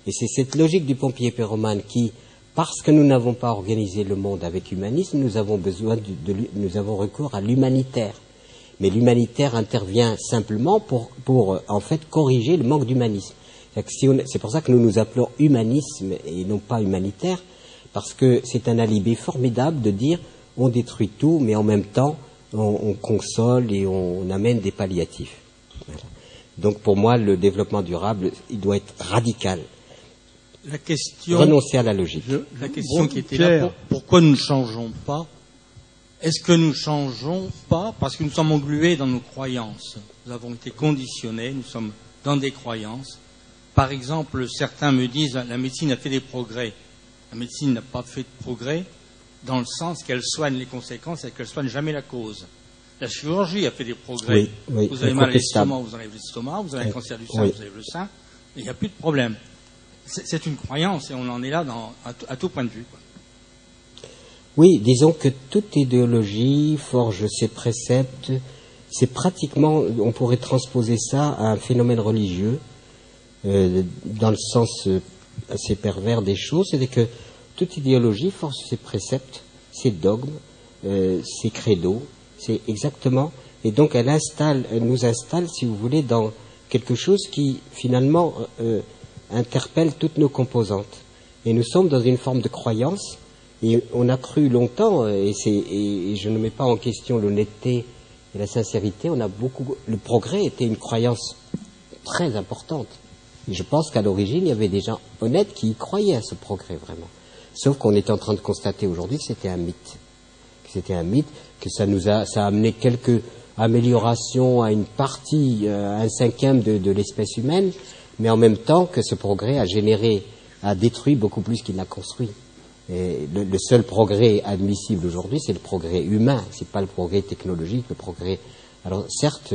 Et c'est cette logique du pompier pyromane qui, parce que nous n'avons pas organisé le monde avec humanisme, nous avons recours à l'humanitaire. Mais l'humanitaire intervient simplement pour en fait corriger le manque d'humanisme. C'est pour ça que nous nous appelons humanisme et non pas humanitaire, parce que c'est un alibi formidable de dire on détruit tout, mais en même temps on console et on amène des palliatifs. Voilà. Donc pour moi, le développement durable, il doit être radical. La question, renoncer à la logique. La question qui était là, pourquoi nous ne changeons pas? Est-ce que nous ne changeons pas parce que nous sommes englués dans nos croyances? Nous avons été conditionnés, nous sommes dans des croyances. Par exemple, certains me disent la médecine a fait des progrès. La médecine n'a pas fait de progrès dans le sens qu'elle soigne les conséquences et qu'elle ne soigne jamais la cause. La chirurgie a fait des progrès. Oui, vous avez mal à l'estomac, vous enlevez l'estomac, vous avez un cancer du sein, vous enlevez le sein, et il n'y a plus de problème. C'est une croyance et on en est là à tout point de vue, quoi. Oui, disons que toute idéologie forge ses préceptes. C'est pratiquement, on pourrait transposer ça à un phénomène religieux, dans le sens assez pervers des choses. C'est que toute idéologie forge ses préceptes, ses dogmes, ses credos. C'est exactement. Et donc elle nous installe, si vous voulez, dans quelque chose qui finalement interpelle toutes nos composantes. Et nous sommes dans une forme de croyance. Et on a cru longtemps, et je ne mets pas en question l'honnêteté et la sincérité, le progrès était une croyance très importante. Et je pense qu'à l'origine, il y avait des gens honnêtes qui y croyaient à ce progrès, vraiment. Sauf qu'on est en train de constater aujourd'hui que c'était un mythe. Que ça a amené quelques améliorations à une partie, à un cinquième de l'espèce humaine, mais en même temps que ce progrès a détruit beaucoup plus qu'il n'a construit. Et le seul progrès admissible aujourd'hui, c'est le progrès humain, c'est pas le progrès technologique, le progrès. Alors certes,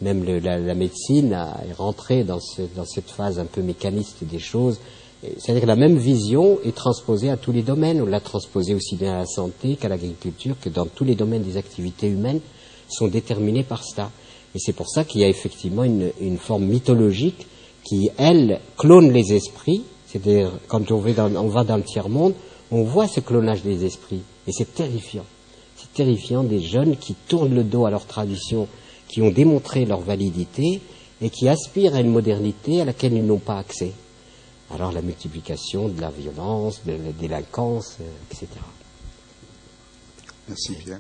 même la médecine est rentrée dans cette phase un peu mécaniste des choses. C'est-à-dire que la même vision est transposée à tous les domaines. On l'a transposée aussi bien à la santé qu'à l'agriculture, que dans tous les domaines des activités humaines sont déterminés par cela. Et c'est pour ça qu'il y a effectivement une forme mythologique qui, elle, clone les esprits. C'est-à-dire, quand on va dans le tiers-monde, on voit ce clonage des esprits. Et c'est terrifiant. C'est terrifiant des jeunes qui tournent le dos à leur tradition, qui ont démontré leur validité et qui aspirent à une modernité à laquelle ils n'ont pas accès. Alors la multiplication de la violence, de la délinquance, etc. Merci bien.